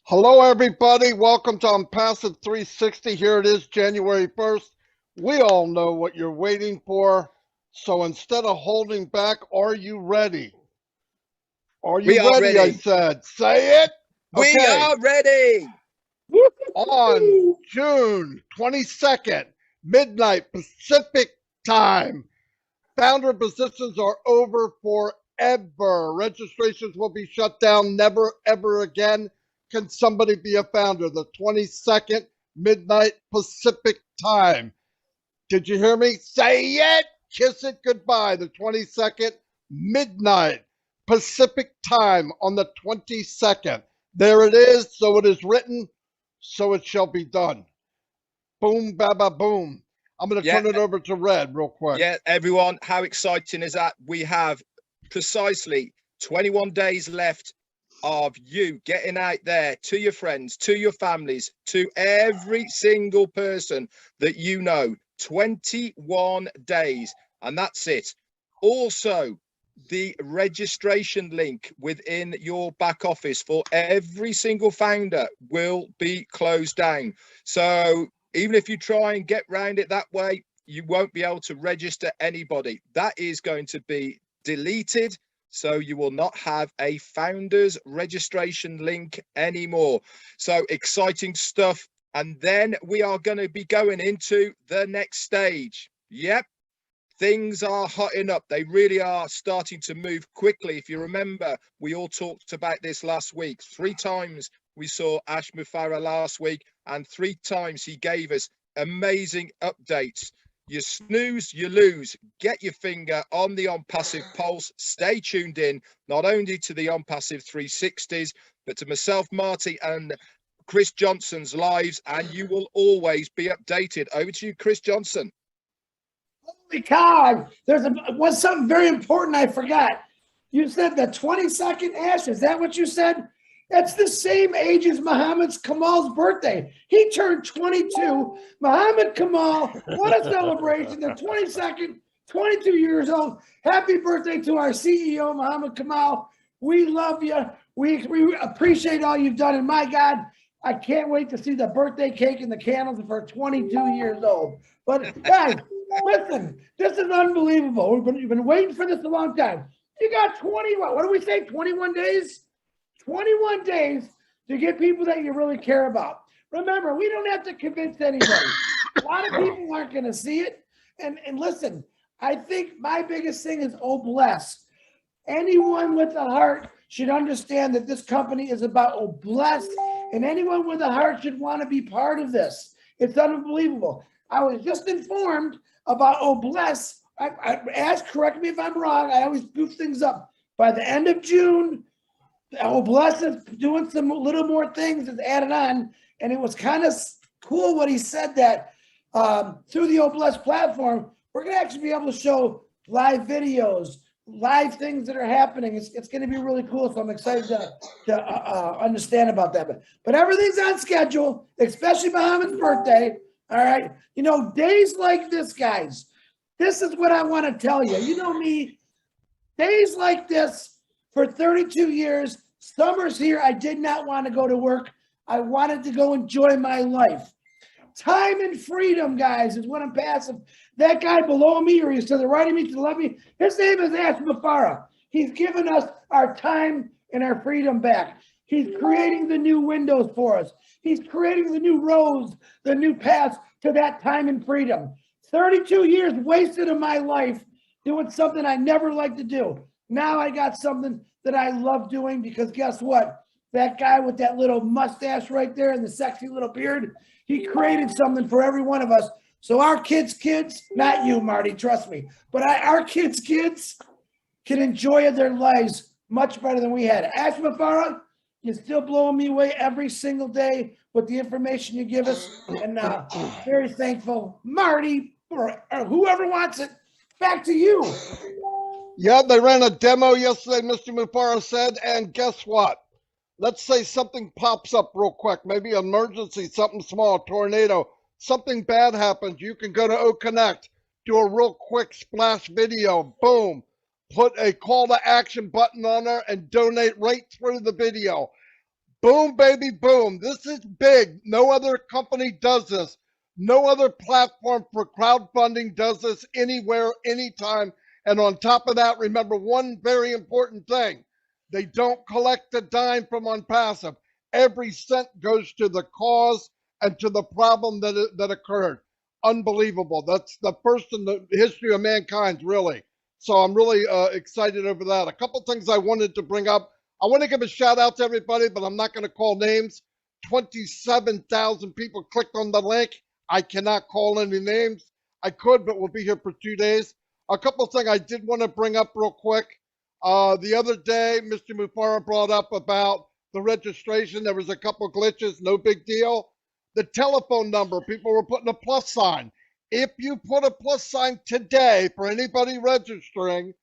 Hello, everybody. Welcome to Onpassive 360. Here it is, January 1st. We all know what you're waiting for. So instead of holding back, are you ready? Are you We are ready? I ready. said. Say it. We Okay. are ready. On June 22nd, midnight Pacific time, founder positions are over forever. Registrations will be shut down. Never, ever again can somebody be a founder. The 22nd, midnight Pacific time. Did you hear me? Say it. Kiss it goodbye. The 22nd, midnight Pacific time on the 22nd. There it is. So it is written. So it shall be done. Boom, baba, boom. I'm going to turn it over to Red real quick. Yeah, everyone, how exciting is that? We have precisely 21 days left of you getting out there to your friends, to your families, to every single person that you know. 21 days, and that's it. Also, the registration link within your back office for every single founder will be closed down. So even if you try and get around it that way, you won't be able to register anybody. That is going to be deleted. So you will not have a founders registration link anymore. So exciting stuff. And then we are going to be going into the next stage. Yep. Things are hotting up. They really are starting to move quickly. If you remember, we all talked about this last week. 3 times we saw Ash Mufareh last week, and 3 times he gave us amazing updates. You snooze, you lose. Get your finger on the Onpassive pulse. Stay tuned in, not only to the Onpassive 360s, but to myself, Marty, and Chris Johnson's lives, and you will always be updated. Over to you, Chris Johnson. Holy cow! Was something very important I forgot. You said the 22nd, Ash. Is that what you said? That's the same age as Muhammad Kamal's birthday. He turned 22. Muhammad Kamal, what a celebration. The 22nd, 22 years old. Happy birthday to our CEO, Muhammad Kamal. We love you. We appreciate all you've done. And my God, I can't wait to see the birthday cake and the candles for 22 years old. But guys, listen, this is unbelievable. We've been waiting for this a long time. You got 21, what do we say, 21 days? 21 days to get people that you really care about. Remember, we don't have to convince anybody. A lot of people aren't going to see it. And listen, I think my biggest thing is, oh, bless. Anyone with a heart should understand that this company is about, oh, bless. And anyone with a heart should want to be part of this. It's unbelievable. I was just informed about, oh, bless. I asked, correct me if I'm wrong. I always goof things up. By the end of June, oh, bless is doing some little more things, is added on. And it was kind of cool what he said that through the oh, bless platform, we're going to actually be able to show live videos, live things that are happening. It's going to be really cool. So I'm excited to understand about that. But everything's on schedule, especially Muhammad's birthday. All right. You know, days like this, guys, this is what I want to tell you. You know me, days like this for 32 years, summers here, I did not want to go to work. I wanted to go enjoy my life. Time and freedom, guys, is what I'm passing. That guy below me, or he's to the right of me, to the left of me, his name is Ash Mufareh. He's given us our time and our freedom back. He's creating the new windows for us. He's creating the new roads, the new paths to that time and freedom. 32 years wasted of my life doing something I never liked to do. Now I got something that I love doing, because guess what? That guy with that little mustache right there and the sexy little beard, he created something for every one of us. So our kids, not you, Marty, trust me, but our kids can enjoy their lives much better than we had. Ash Mufareh, you're still blowing me away every single day with the information you give us. And very thankful. Marty, or whoever wants it, back to you. Yeah, they ran a demo yesterday, Mr. Mufareh said, and guess what? Let's say something pops up real quick, maybe an emergency, something small, tornado, something bad happens. You can go to OConnect, do a real quick splash video, boom, put a call to action button on there and donate right through the video. Boom, baby, boom. This is big. No other company does this. No other platform for crowdfunding does this anywhere, anytime. And on top of that, remember one very important thing. They don't collect a dime from Onpassive. Every cent goes to the cause and to the problem that occurred. Unbelievable. That's the first in the history of mankind, really. So I'm really excited over that. A couple things I wanted to bring up. I want to give a shout out to everybody, but I'm not going to call names. 27,000 people clicked on the link. I cannot call any names. I could, but we'll be here for 2 days. A couple of things I did want to bring up real quick. The other day, Mr. Mufara brought up about the registration. There was a couple glitches, no big deal. The telephone number, people were putting a plus sign. If you put a plus sign today for anybody registering,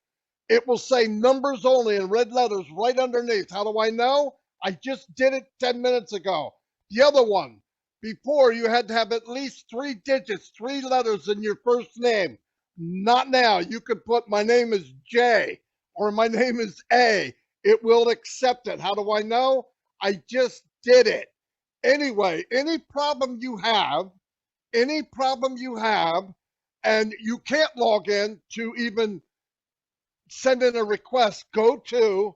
it will say numbers only in red letters right underneath. How do I know? I just did it 10 minutes ago. The other one, before you had to have at least 3 digits, 3 letters in your first name. Not now. You could put my name is J or my name is A. It will accept it. How do I know? I just did it. Anyway, any problem you have, and you can't log in to even send in a request, go to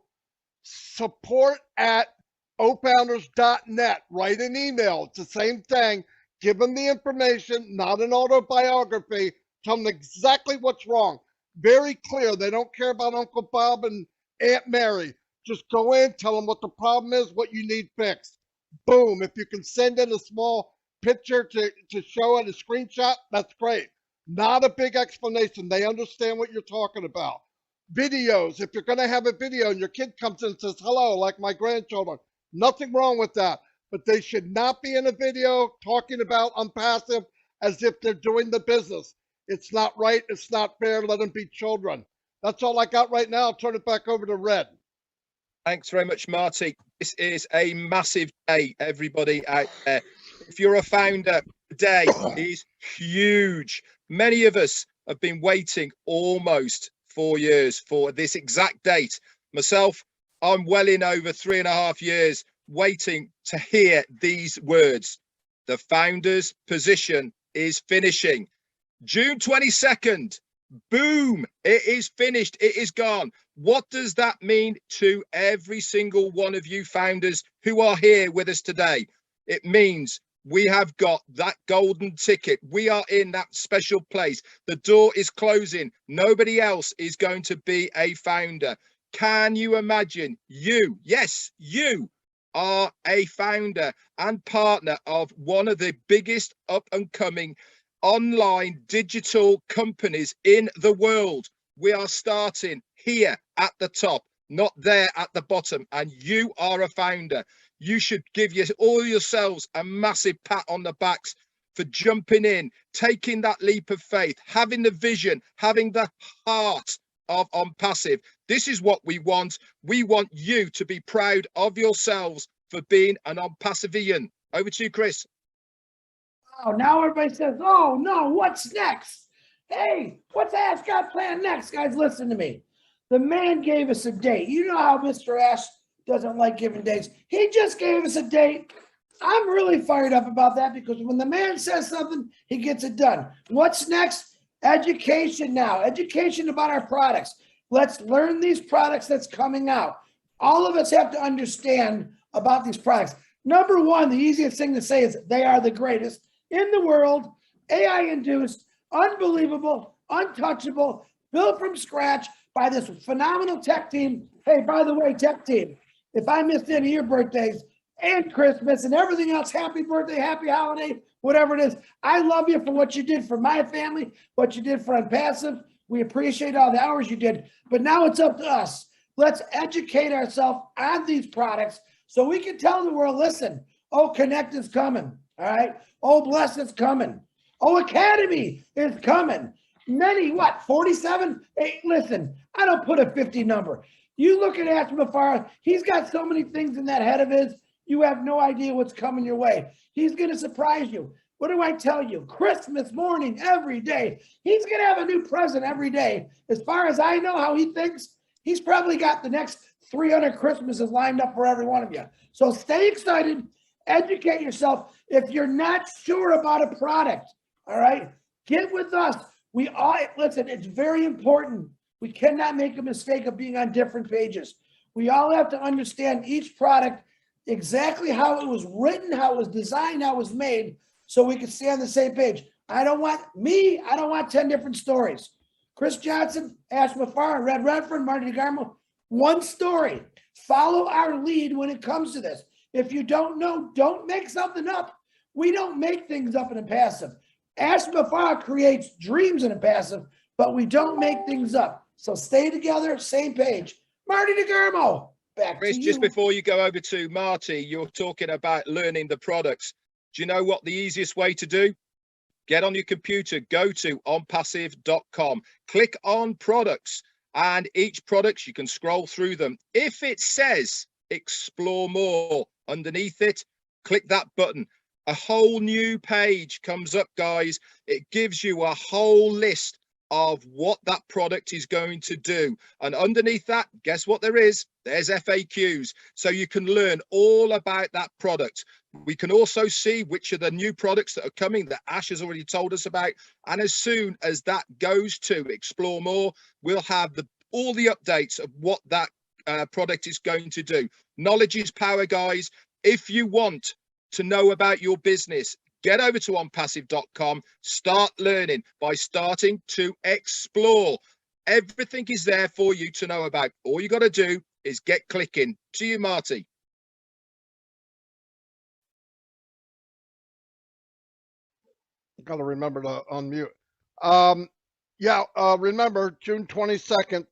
support@ofounders.net. Write an email. It's the same thing. Give them the information, not an autobiography. Tell them exactly what's wrong. Very clear. They don't care about Uncle Bob and Aunt Mary. Just go in, tell them what the problem is, what you need fixed. Boom. If you can send in a small picture to show it, a screenshot, that's great. Not a big explanation. They understand what you're talking about. Videos. If you're going to have a video and your kid comes in and says hello, like my grandchildren, nothing wrong with that. But they should not be in a video talking about Onpassive as if they're doing the business. It's not right. It's not fair. Let them be children. That's all I got right now. I'll turn it back over to Red. Thanks very much, Marty. This is a massive day, everybody out there. If you're a founder, today is huge. Many of us have been waiting almost 4 years for this exact date. Myself, I'm well in over 3.5 years waiting to hear these words. The founder's position is finishing. June 22nd. Boom, it is finished. It is gone. What does that mean to every single one of you founders who are here with us today? It means we have got that golden ticket. We are in that special place. The door is closing. Nobody else is going to be a founder. Can you imagine? You, yes, you are a founder and partner of one of the biggest up and coming online digital companies in the world. We are starting here at the top, not there at the bottom, and you are a founder. You should give all yourselves a massive pat on the backs for jumping in, taking that leap of faith, having the vision, having the heart of Onpassive. This is what we want. We want you to be proud of yourselves for being an Onpassivian. Over to you, Chris. Oh, now everybody says, oh no, what's next? Hey, what's Ash got planned next? Guys, listen to me. The man gave us a date. You know how Mr. Ash doesn't like giving dates. He just gave us a date. I'm really fired up about that because when the man says something, he gets it done. What's next? Education now. Education about our products. Let's learn these products that's coming out. All of us have to understand about these products. Number one, the easiest thing to say is they are the greatest in the world, AI-induced, unbelievable, untouchable, built from scratch by this phenomenal tech team. Hey, by the way, tech team, if I missed any of your birthdays and Christmas and everything else, happy birthday, happy holiday, whatever it is, I love you for what you did for my family, what you did for Onpassive. We appreciate all the hours you did, but now it's up to us. Let's educate ourselves on these products so we can tell the world, listen, oh, Connect is coming. All right. Oh, Bless is coming. Oh, Academy is coming. Many, 47? Hey, listen, I don't put a 50 number. You look at Ash Mufara, he's got so many things in that head of his, you have no idea what's coming your way. He's going to surprise you. What do I tell you? Christmas morning, every day. He's going to have a new present every day. As far as I know how he thinks, he's probably got the next 300 Christmases lined up for every one of you. So stay excited, educate yourself. If you're not sure about a product, all right, get with us. We all, listen, it's very important. We cannot make a mistake of being on different pages. We all have to understand each product, exactly how it was written, how it was designed, how it was made, so we can stay on the same page. I don't want 10 different stories. Chris Johnson, Ash Mafar, Red Redford, Marty DeGarmo, one story. Follow our lead when it comes to this. If you don't know, don't make something up. We don't make things up in Onpassive. Ash Mafar creates dreams in Onpassive, but we don't make things up. So stay together, same page. Marty DeGarmo, back Chris, to you. just before you go over to Marty, you're talking about learning the products. Do you know what the easiest way to do? Get on your computer, go to onpassive.com, click on products, and each product, you can scroll through them. If it says explore more underneath it, click that button. A whole new page comes up, guys. It gives you a whole list of what that product is going to do. And underneath that, guess what there is? There's FAQs. So you can learn all about that product. We can also see which are the new products that are coming that Ash has already told us about. And as soon as that goes to explore more, we'll have all the updates of what that product is going to do. Knowledge is power, guys. If you want to know about your business, get over to onpassive.com, start learning by starting to explore. Everything is there for you to know about. All you got to do is get clicking. To you, Marty. Got to remember to unmute. Remember June 22nd,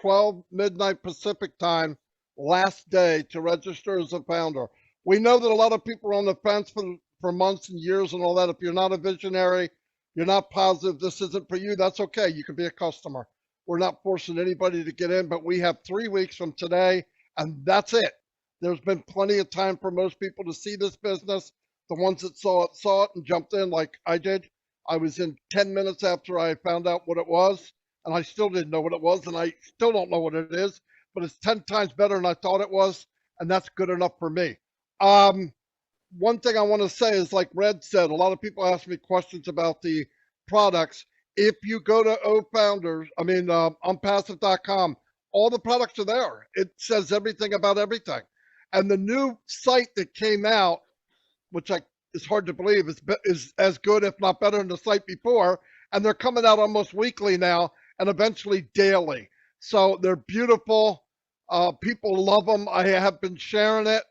12 midnight Pacific time, last day to register as a founder. We know that a lot of people are on the fence for months and years and all that. If you're not a visionary, you're not positive, this isn't for you, that's okay. You can be a customer. We're not forcing anybody to get in, but we have 3 weeks from today, and that's it. There's been plenty of time for most people to see this business. The ones that saw it and jumped in like I did. I was in 10 minutes after I found out what it was, and I still didn't know what it was, and I still don't know what it is, but it's 10 times better than I thought it was, and that's good enough for me. One thing I want to say is, like Red said, a lot of people ask me questions about the products. If you go to Onpassive.com, all the products are there. It says everything about everything. And the new site that came out, which is hard to believe, is as good, if not better, than the site before. And they're coming out almost weekly now and eventually daily. So they're beautiful. People love them. I have been sharing it.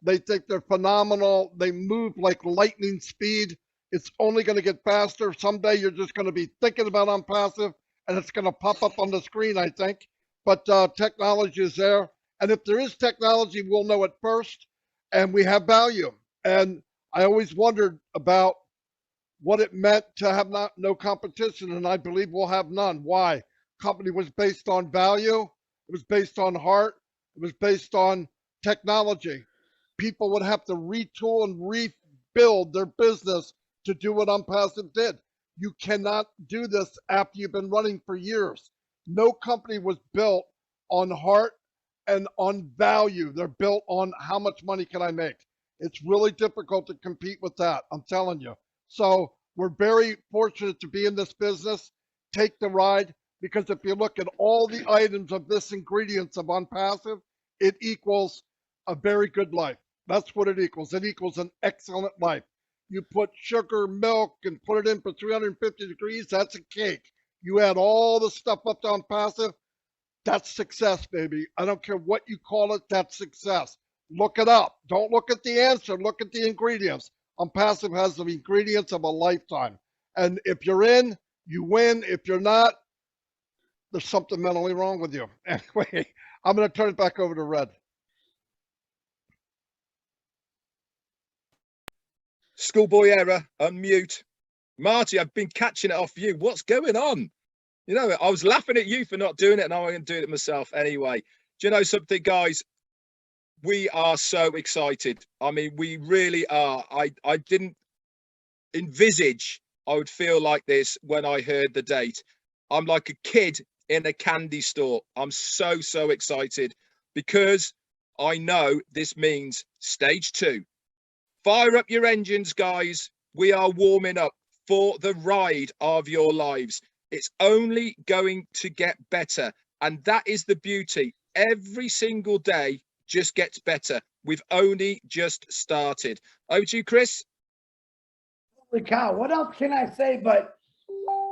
They think they're phenomenal. They move like lightning speed. It's only going to get faster. Someday you're just going to be thinking about Onpassive and it's going to pop up on the screen, I think. But technology is there. And if there is technology, we'll know it first. And we have value. And I always wondered about what it meant to have no competition. And I believe we'll have none. Why? Company was based on value. It was based on heart. It was based on technology. People would have to retool and rebuild their business to do what Onpassive did. You cannot do this after you've been running for years. No company was built on heart and on value. They're built on how much money can I make. It's really difficult to compete with that, I'm telling you. So we're very fortunate to be in this business. Take the ride, because if you look at all the items of this ingredients of Onpassive, it equals a very good life. That's what it equals. It equals an excellent life. You put sugar, milk, and put it in for 350 degrees, that's a cake. You add all the stuff up to Onpassive, that's success, baby. I don't care what you call it, that's success. Look it up. Don't look at the answer, look at the ingredients. Onpassive has the ingredients of a lifetime. And if you're in, you win. If you're not, there's something mentally wrong with you. Anyway, I'm going to turn it back over to Red. Schoolboy error, unmute. Marty, I've been catching it off you. What's going on? You know, I was laughing at you for not doing it, and I'm going to do it myself anyway. Do you know something, guys? We are so excited. I mean, we really are. I didn't envisage I would feel like this when I heard the date. I'm like a kid in a candy store. I'm so excited. because I know this means stage 2. Fire up your engines, guys. We are warming up for the ride of your lives. It's only going to get better. And that is the beauty. Every single day just gets better. We've only just started. Over to you, Chris. Holy cow, what else can I say? But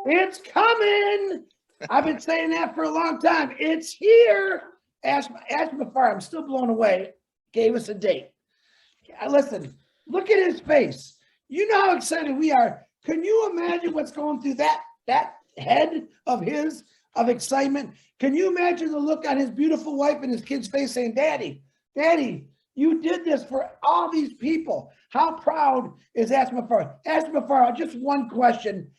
it's coming. I've been saying that for a long time. It's here. Ask Mafar, I'm still blown away. Gave us a date. Listen, look at his face. You know how excited we are. Can you imagine what's going through that head of his of excitement? Can you imagine the look on his beautiful wife and his kid's face saying, Daddy, you did this for all these people. How proud is Asmafar? Asmafar, just one question.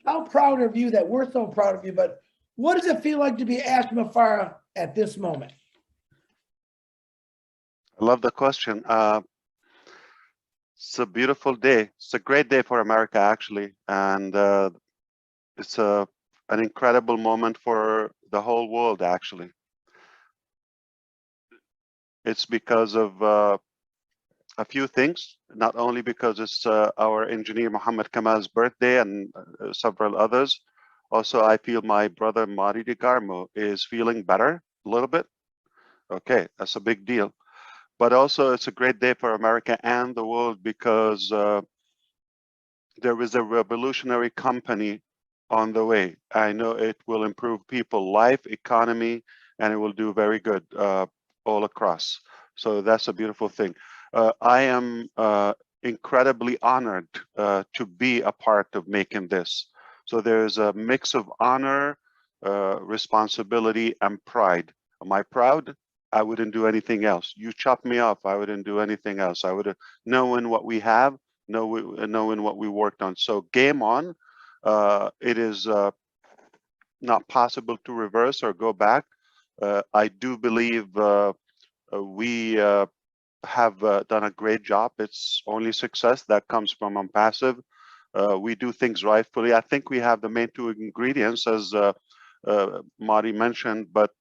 How proud of you that we're so proud of you, but what does it feel like to be Asmafar at this moment? I love the question. It's a beautiful day. It's a great day for America, actually, and it's an incredible moment for the whole world, actually. It's because of a few things, not only because it's our engineer Muhammad Kamal's birthday and several others. Also, I feel my brother Mari DeGarmo is feeling better a little bit. Okay, that's a big deal. But also, it's a great day for America and the world because there is a revolutionary company on the way. I know it will improve people's life, economy, and it will do very good all across. So that's a beautiful thing. I am incredibly honored to be a part of making this. So there's a mix of honor, responsibility, and pride. Am I proud? I wouldn't do anything else. You chop me off, I wouldn't do anything else. I would have known what we have, knowing what we worked on. So game on. It is not possible to reverse or go back. I do believe we have done a great job. It's only success that comes from Onpassive. We do things rightfully. I think we have the main two ingredients, as Marty mentioned, but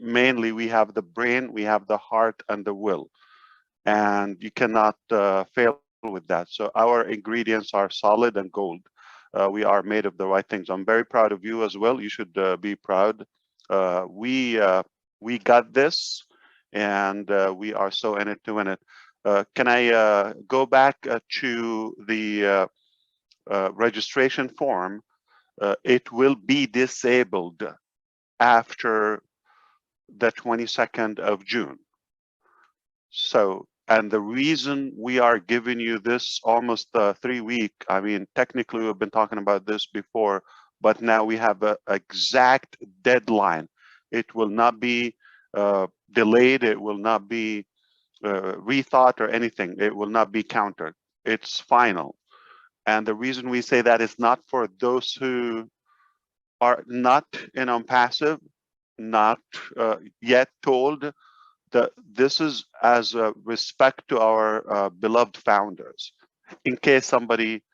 mainly we have the brain, we have the heart, and the will. And you cannot fail with that. So our ingredients are solid and gold. We are made of the right things. I'm very proud of you as well. You should be proud. We got this, and we are so in it to win it. Can I go back to the registration form? It will be disabled after the 22nd of June. So, and the reason we are giving you this almost 3 week, I mean, technically we've been talking about this before, but now we have an exact deadline. It will not be delayed. It will not be rethought or anything. It will not be countered. It's final. And the reason we say that is not for those who are not in Onpassive, not yet told that this is as a respect to our beloved founders. In case somebody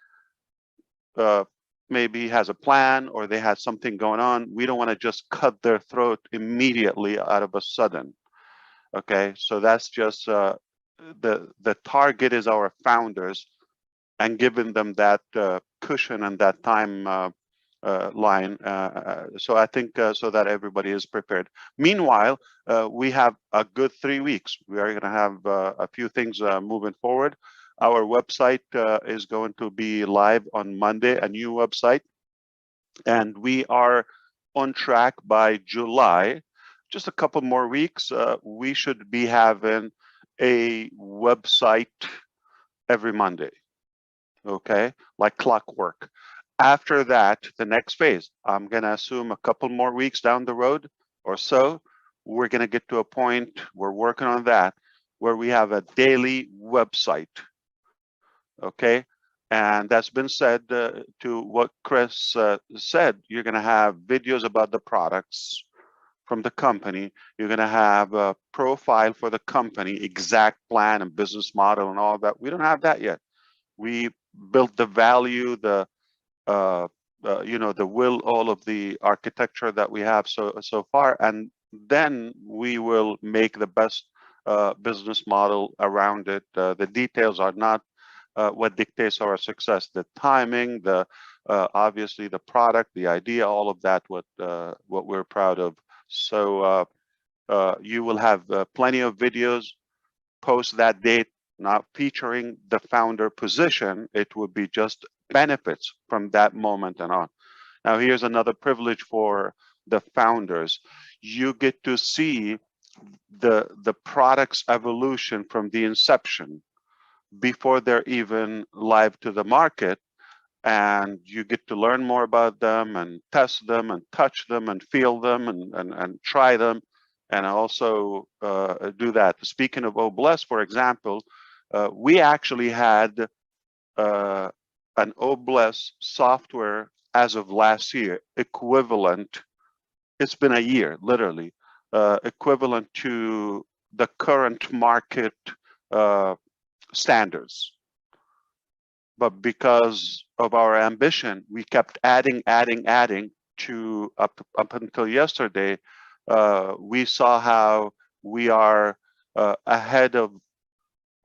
maybe has a plan or they had something going on, we don't want to just cut their throat immediately out of a sudden. Okay, so that's just the target is our founders, and giving them that cushion and that time line. So I think so that everybody is prepared. Meanwhile, we have a good 3 weeks. We are going to have a few things moving forward. Our website is going to be live on Monday, a new website, and we are on track by July. Just a couple more weeks, we should be having a website every Monday. Okay, like clockwork. After that, the next phase, I'm going to assume a couple more weeks down the road or so, we're going to get to a point, we're working on that, where we have a daily website. Okay, and that's been said to what Chris said. You're going to have videos about the products from the company. You're going to have a profile for the company, exact plan and business model and all that. We don't have that yet. We built the value, the you know, the will, all of the architecture that we have so far, and then we will make the best business model around it. The details are not what dictates our success. The timing, the obviously the product, the idea, all of that, what we're proud of. So you will have plenty of videos post that date, not featuring the founder position. It would be just benefits from that moment and on. Now, here's another privilege for the founders. You get to see the product's evolution from the inception before they're even live to the market, and you get to learn more about them and test them and touch them and feel them and try them, and also do that. Speaking of OBless, for example, we actually had an OBless software as of last year equivalent. It's been a year, literally, equivalent to the current market standards. But because of our ambition, we kept adding to up until yesterday. We saw how we are ahead of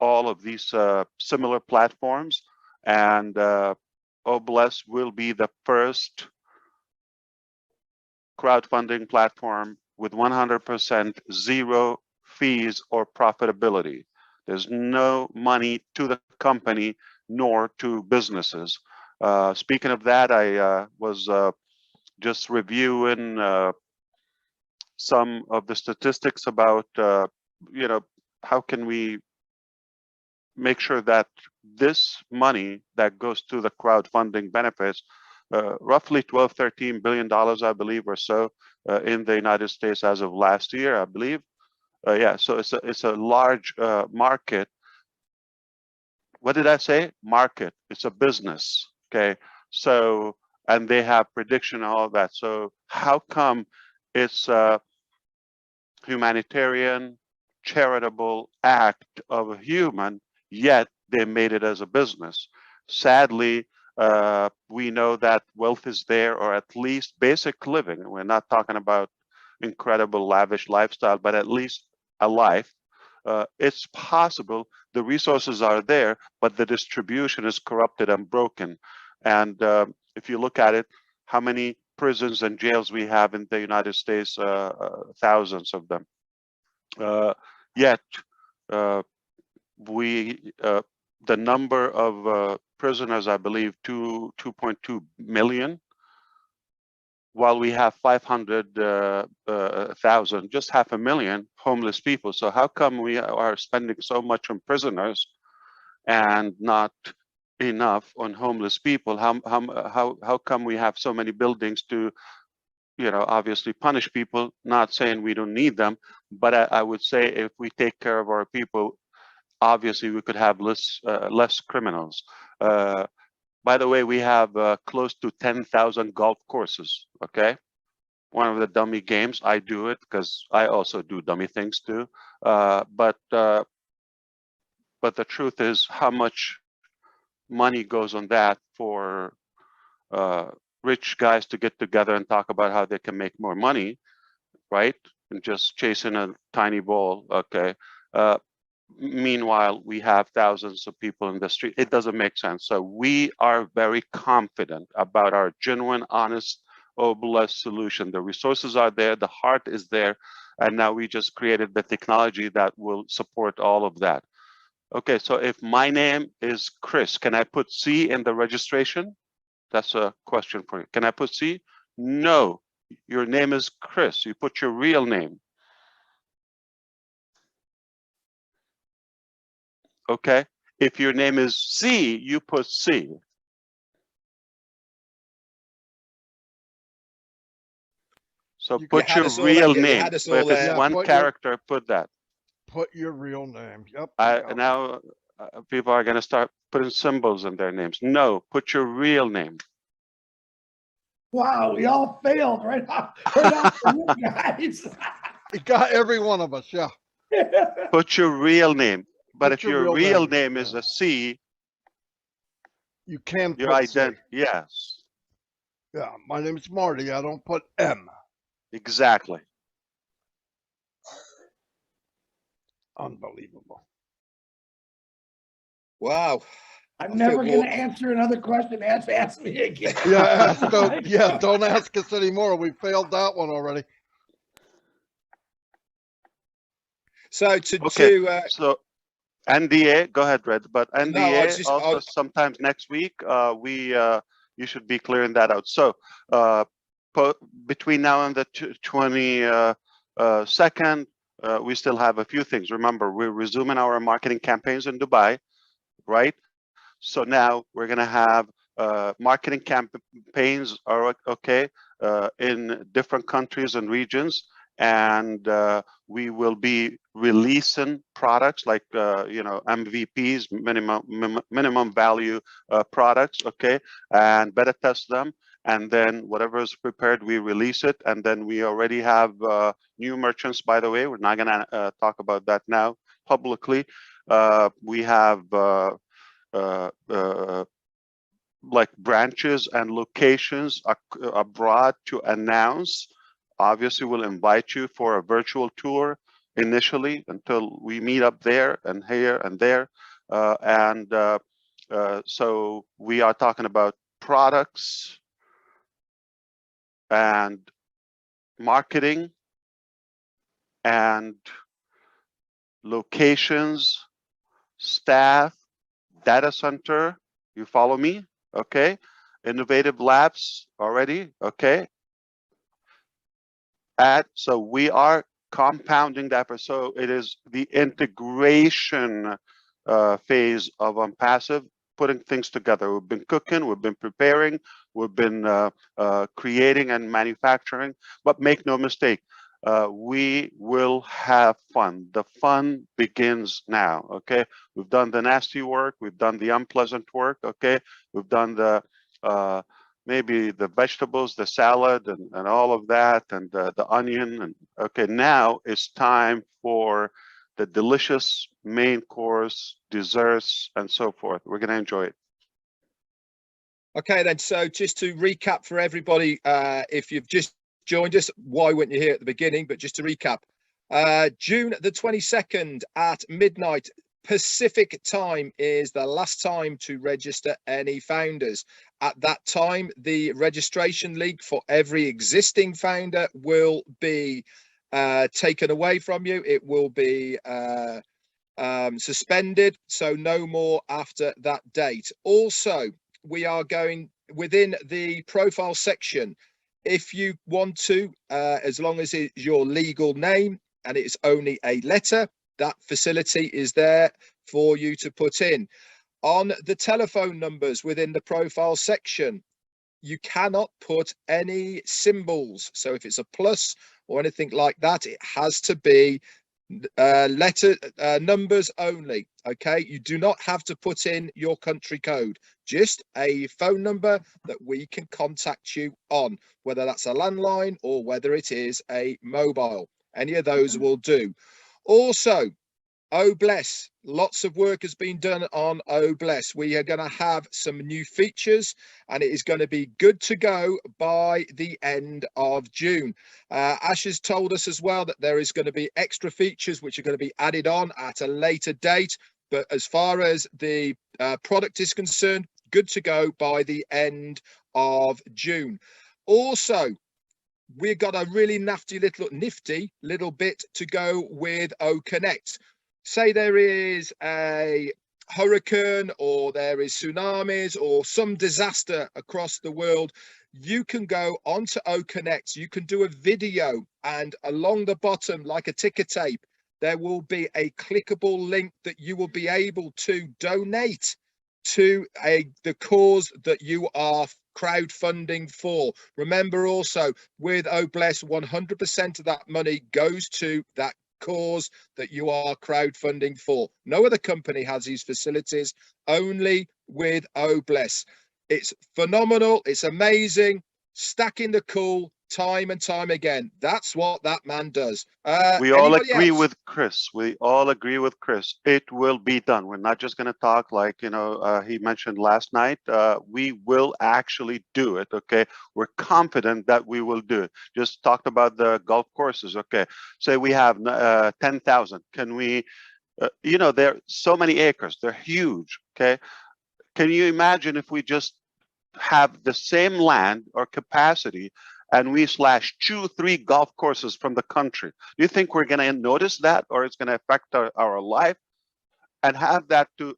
all of these similar platforms, and OBless will be the first crowdfunding platform with 100% zero fees or profitability. There's no money to the company nor to businesses. Speaking of that, I was just reviewing some of the statistics about, how can we make sure that this money that goes to the crowdfunding benefits, roughly $12-13 billion, I believe, or so, in the United States as of last year, I believe. Yeah, so it's a large market. What did I say? Market. It's a business. Okay. So, and they have prediction and all of that. So how come it's a humanitarian, charitable act of a human, yet they made it as a business? Sadly, we know that wealth is there, or at least basic living. We're not talking about incredible lavish lifestyle, but at least a life. It's possible, the resources are there, but the distribution is corrupted and broken. And if you look at it, how many prisons and jails we have in the United States, thousands of them. Yet, the number of prisoners, I believe, 2.2 million, while we have 500,000, just 500,000 homeless people. So how come we are spending so much on prisoners and not enough on homeless people? How come we have so many buildings to, obviously punish people? Not saying we don't need them, but I would say if we take care of our people, obviously we could have less criminals. By the way, we have close to 10,000 golf courses, okay? One of the dummy games, I do it because I also do dummy things too. But the truth is, how much money goes on that for rich guys to get together and talk about how they can make more money, right? And just chasing a tiny ball, okay? Meanwhile, we have thousands of people in the street. It doesn't make sense. So we are very confident about our genuine, honest, OBless solution. The resources are there, the heart is there, and now we just created the technology that will support all of that. Okay, so if my name is Chris, can I put C in the registration? That's a question for you. Can I put C? No, your name is Chris. You put your real name. Okay, if your name is C, you put C. So put your real name. If it's one character, put that. Put your real name. Yep. Now people are going to start putting symbols in their names. No, put your real name. Wow, we all failed right off the guys. It got every one of us, yeah. Put your real name. But if your real name is a C, you can your put C. Yes. Yeah, my name is Marty. I don't put M. Exactly. Unbelievable. Wow. I'm I never feel going to wa- answer another question. Ask me again. Yeah, Oh my God. don't ask us anymore. We failed that one already. So Okay, so NDA, go ahead, Red. But no, I NDA just also sometimes next week, you should be clearing that out. So between now and the 22nd, we still have a few things. Remember, we're resuming our marketing campaigns in Dubai, right? So now we're gonna have marketing campaigns are okay in different countries and regions, and we will be releasing products like MVPs, minimum value products, okay, and beta test them, and then whatever is prepared, we release it, and then we already have new merchants. By the way, we're not gonna talk about that now publicly. We have like branches and locations abroad to announce. Obviously, we'll invite you for a virtual tour initially until we meet up there and here and there. So we are talking about products and marketing and locations, staff, data center. You follow me? Okay. Innovative labs already. Okay. So we are compounding that. So it is the integration phase of Onpassive, putting things together. We've been cooking, we've been preparing, we've been creating and manufacturing, but make no mistake, we will have fun. The fun begins now, okay? We've done the nasty work, we've done the unpleasant work, okay? We've done the maybe the vegetables, the salad, and all of that, and the onion. And okay, now it's time for the delicious main course, desserts, and so forth. We're going to enjoy it. Okay, then. So just to recap for everybody, if you've just joined us, why weren't you here at the beginning? But just to recap, June the 22nd at midnight Pacific time is the last time to register any founders. At that time, the registration link for every existing founder will be taken away from you. It will be suspended, so no more after that date. Also, we are going within the profile section. If you want to, as long as it's your legal name and it's only a letter, that facility is there for you to put in. On the telephone numbers within the profile section, you cannot put any symbols. So if it's a plus or anything like that, it has to be numbers only. Okay, you do not have to put in your country code, just a phone number that we can contact you on, whether that's a landline or whether it is a mobile. Any of those will do. Also, Oh Bless, lots of work has been done on Oh Bless. We are going to have some new features and it is going to be good to go by the end of June. Ash has told us as well that there is going to be extra features which are going to be added on at a later date. But as far as the product is concerned, good to go by the end of June. Also, we've got a really nifty little bit to go with O Connect. Say there is a hurricane or there is tsunamis or some disaster across the world, you can go onto O Connect, you can do a video, and along the bottom, like a ticker tape, there will be a clickable link that you will be able to donate to the cause that you are crowdfunding for. Remember also, with Oh Bless, 100% of that money goes to that cause that you are crowdfunding for. No other company has these facilities, only with Oh Bless. It's phenomenal, it's amazing. Stacking the cool, time and time again. That's what that man does. We all Anybody agree else? with Chris. We all agree with Chris. It will be done. We're not just going to talk like, he mentioned last night. We will actually do it. Okay. We're confident that we will do it. Just talked about the golf courses. Okay. Say we have 10,000. Can we, there are so many acres. They're huge. Okay. Can you imagine if we just have the same land or capacity and we slash 2-3 golf courses from the country? Do you think we're going to notice that, or it's going to affect our life? And have that to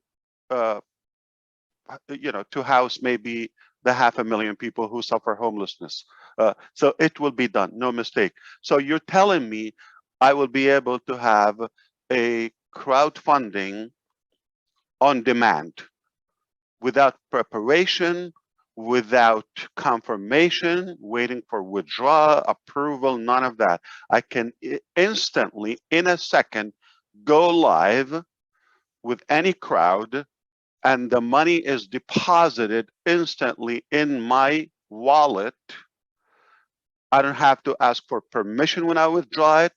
to house maybe the 500,000 people who suffer homelessness. So it will be done, no mistake. So you're telling me I will be able to have a crowdfunding on demand, without preparation, without confirmation, waiting for withdrawal, approval, none of that. I can instantly, in a second, go live with any crowd, and the money is deposited instantly in my wallet. I don't have to ask for permission when I withdraw it,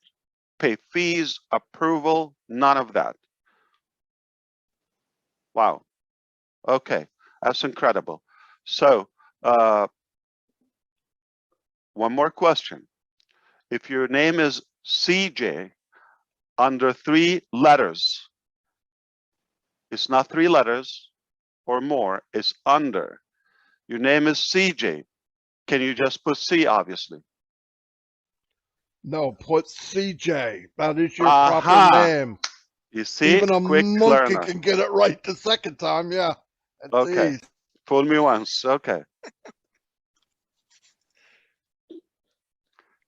pay fees, approval, none of that. Wow. Okay, that's incredible. So, one more question. If your name is CJ under 3 letters, it's not 3 letters or more, it's under. Your name is CJ. Can you just put C, obviously? No, put CJ. That is your proper Aha. name. You see, Even a quick monkey learner. can get it right the second time. Yeah. That's Okay. easy. Fool me once. Okay.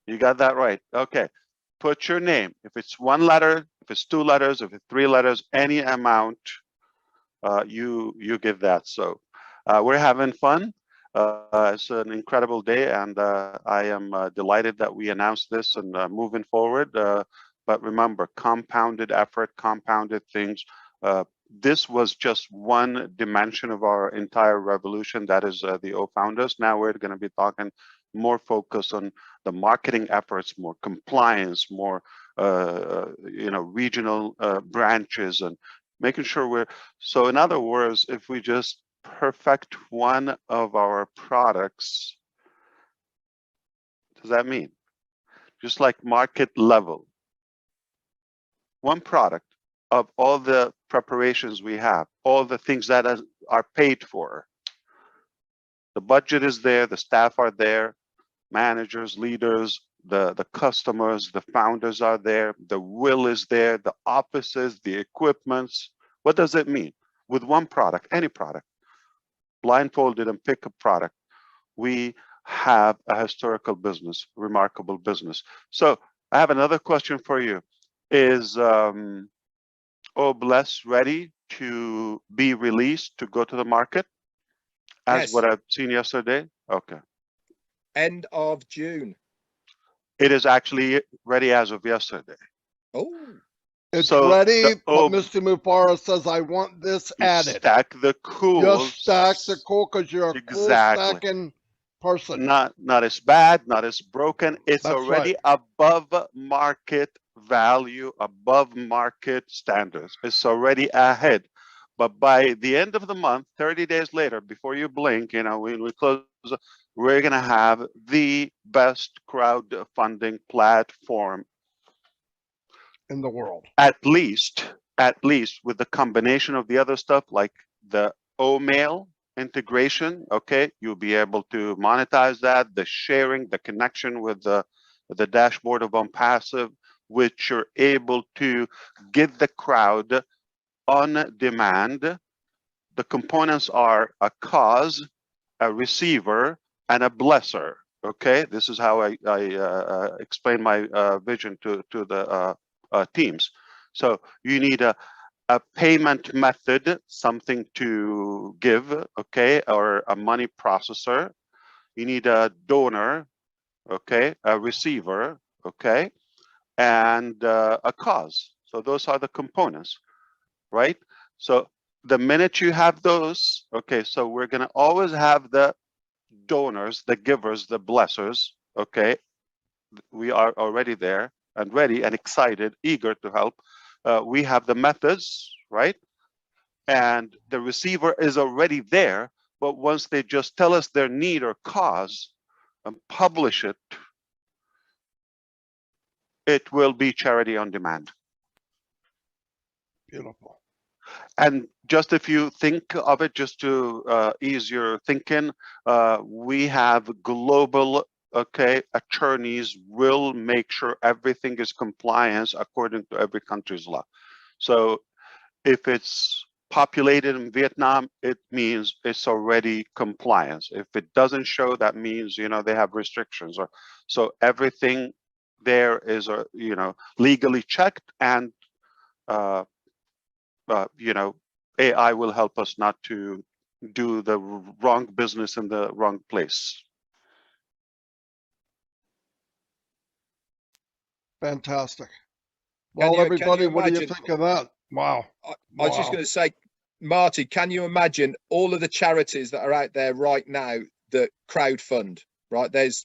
You got that right. Okay. Put your name. If it's 1 letter, if it's 2 letters, if it's 3 letters, any amount, you give that. So we're having fun. It's an incredible day, and I am delighted that we announced this and moving forward. But remember, compounded effort, compounded things. This was just one dimension of our entire revolution. That is the O Founders. Now we're going to be talking more focus on the marketing efforts, more compliance, more regional branches, and making sure we're. So in other words, if we just perfect one of our products, what does that mean? Just like market level, one product of all the preparations we have, all the things that are paid for. The budget is there, the staff are there, managers, leaders, the customers, the founders are there, the will is there, the offices, the equipments. What does it mean? With one product, any product, blindfolded and pick a product, we have a historical business, remarkable business. So I have another question for you. Is Bless ready to be released to go to the market as Yes. what I've seen yesterday? Okay. End of June. It is actually ready as of yesterday. Oh. It's So ready, but Mr. Mufara says, I want this added. Stack the cool. Just stack the cool because you're a cool Exactly. stacking person. Not as bad, not as broken. It's That's already right. above market value, above market standards. It's already ahead. But by the end of the month, 30 days later, before you blink, when we close, we're going to have the best crowdfunding platform In the world. At least with the combination of the other stuff, like the O-mail integration. Okay, you'll be able to monetize that, the sharing, the connection with the dashboard of Onpassive, which you're able to get the crowd on demand. The components are a cause, a receiver, and a blesser. Okay, this is how I explain my vision to the teams. So you need a payment method, something to give, okay, or a money processor. You need a donor, okay, a receiver, okay, and a cause. So those are the components, right? So the minute you have those, okay, so we're going to always have the donors, the givers, the blessers, okay, we are already there and ready and excited, eager to help. We have the methods, right? And the receiver is already there, but once they just tell us their need or cause and publish it, it will be charity on demand. Beautiful. And just if you think of it, just to ease your thinking, we have global, okay, attorneys will make sure everything is compliance according to every country's law. So if it's populated in Vietnam, it means it's already compliance. If it doesn't show, that means, you know, they have restrictions. Or so everything there is, you know, legally checked, and you know, AI will help us not to do the wrong business in the wrong place. Fantastic. Can Well, you everybody, what do you imagine? think of that? Wow. I was just Wow. going to say, Marty, can you imagine all of the charities that are out there right now that crowdfund, right? There's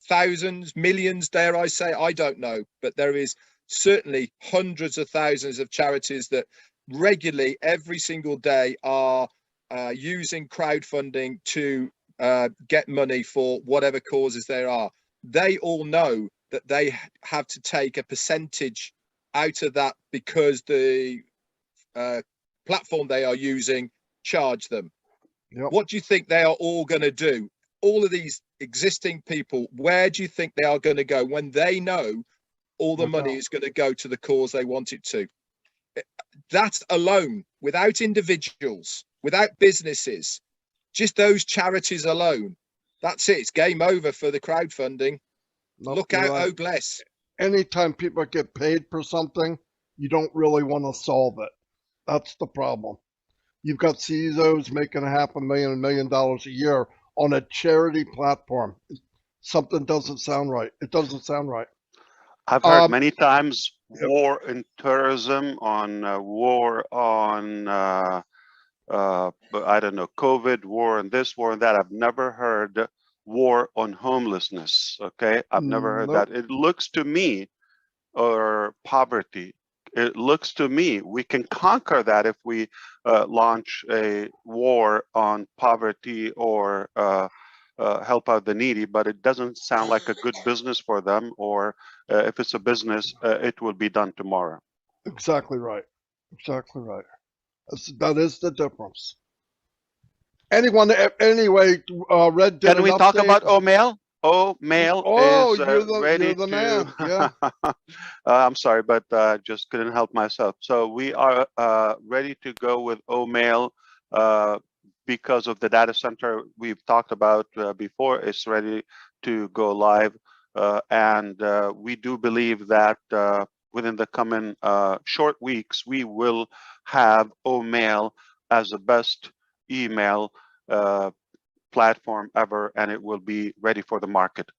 thousands, millions, dare I say, I don't know, but there is certainly hundreds of thousands of charities that regularly every single day are using crowdfunding to get money for whatever causes there are. They all know that they have to take a percentage out of that because the platform they are using charge them. Yep. What do you think they are all going to do? All of these existing people, where do you think they are going to go when they know all the money is going to go to the cause they want it to? That alone, without individuals, without businesses, just those charities alone, that's it. It's game over for the crowdfunding. Nope, Look you're out, right. oh bless. Anytime people get paid for something, you don't really want to solve it. That's the problem. You've got CEOs making $500,000, $1 million a year on a charity platform. Something doesn't sound right. It doesn't sound right. I've heard many times war in terrorism, on war on I don't know, COVID, war and this, war and that. I've never heard war on homelessness. Okay, I've never heard Nope. that. It looks to me, or poverty, it looks to me we can conquer that if we launch a war on poverty or help out the needy, but it doesn't sound like a good business for them, or if it's a business, it will be done tomorrow. Exactly right. Exactly right. That is the difference. Anyone, anyway, Red did Can an we talk update. about Omail? Omail Oh, is ready you're the man. to. Yeah. I'm sorry, but just couldn't help myself. So we are ready to go with Omail because of the data center we've talked about before. It's ready to go live, and we do believe that within the coming short weeks, we will have Omail as the best email platform ever, and it will be ready for the market,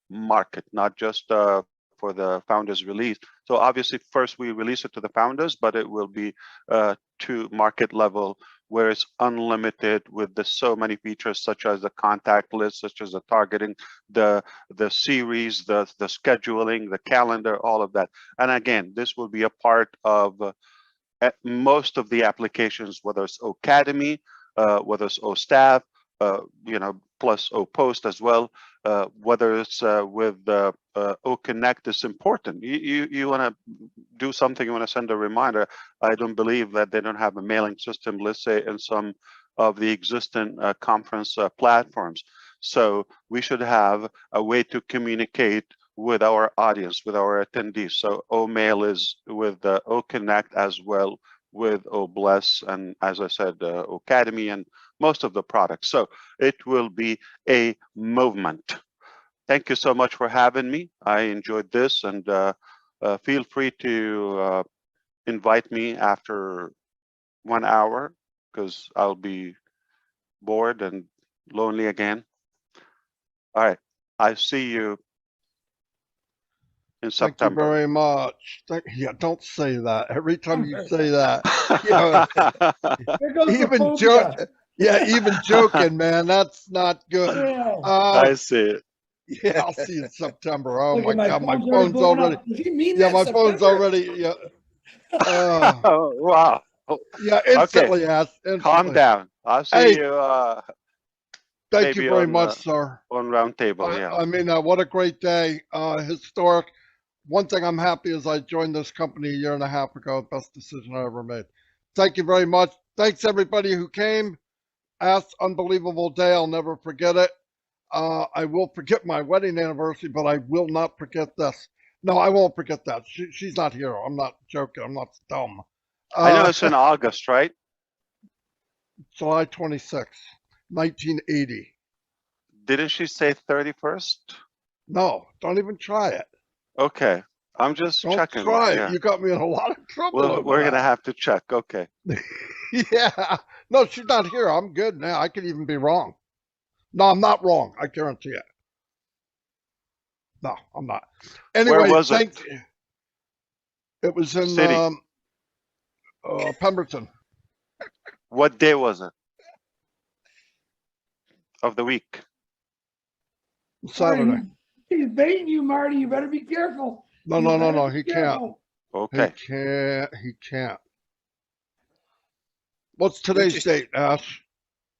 not just for the founders release. So obviously first we release it to the founders, but it will be to market level, where it's unlimited with the so many features, such as the contact list, such as the targeting, the series, the scheduling, the calendar, all of that. And again, this will be a part of most of the applications, whether it's Academy, whether it's OStaff, you know, plus OPost as well, whether it's with OConnect is important. You want to do something, you want to send a reminder. I don't believe that they don't have a mailing system, let's say, in some of the existing conference platforms. So we should have a way to communicate with our audience, with our attendees. So Omail is with OConnect as well, with OBless, and as I said, Academy and most of the products. So it will be a movement. Thank you so much for having me. I enjoyed this, and feel free to invite me after 1 hour, because I'll be bored and lonely again. All right, I see you in Thank you September. very much. Yeah, don't say that. Every time you say that, you know, There goes the even phobia. even joking, man, that's not good. Yeah. I see it. Yeah, I'll see you in September. Oh Look my at my God, my phone's phone's blowing already. up. Does he mean Yeah, that my phone's September? already. Yeah. Oh, wow. Yeah, Okay, instantly, Ash. calm Instantly. down. I'll see Hey, you thank you maybe very on much, sir. round table. I, Yeah. I mean, what a great day. Historic. One thing I'm happy is I joined this company a year and a half ago. Best decision I ever made. Thank you very much. Thanks everybody who came. Asked, unbelievable day. I'll never forget it. I will forget my wedding anniversary, but I will not forget this. No, I won't forget that. She's not here. I'm not joking. I'm not dumb. I know it's in August, right? July 26th, 1980. Didn't she say 31st? No, don't even try it. Okay, I'm just Don't checking. try it. Yeah. You got me in a lot of trouble. Well, over we're gonna that. have to check. Okay. Yeah. No, she's not here. I'm good now. I could even be wrong. No, I'm not wrong. I guarantee it. No, I'm not. Anyway, Where was it? It was in City. Pemberton. What day was it? Of the week? Saturday. Marty, he's baiting you, Marty. You better be careful. No, You no, no, better no. be He can't. careful. Okay. He can't. What's today's date, Ash?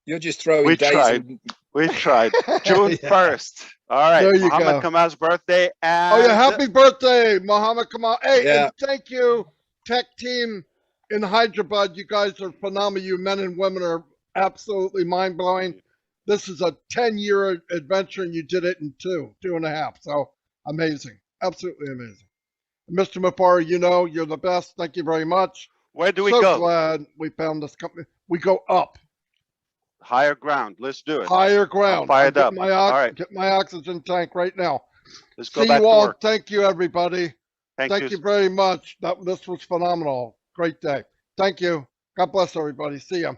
You're just throwing We days. tried. We tried. June Yeah. 1st. All right. There you Muhammad go. Kamal's birthday. And Oh yeah, happy birthday, Muhammad Kamal. Hey, Yeah. and thank you, tech team in Hyderabad. You guys are phenomenal. You men and women are absolutely mind-blowing. This is a 10-year adventure, and you did it in two and a half. So amazing. Absolutely amazing. Mr. Mapari, you know, you're the best. Thank you very much. where do we So go? glad we found this company. We go up. Higher ground. Let's do it. Higher ground. fired I'll up. get All right. get my oxygen tank right now. Let's go See back you to all. work. Thank you, everybody. Thank You very much. This was phenomenal. Great day. Thank you. God bless everybody. See ya.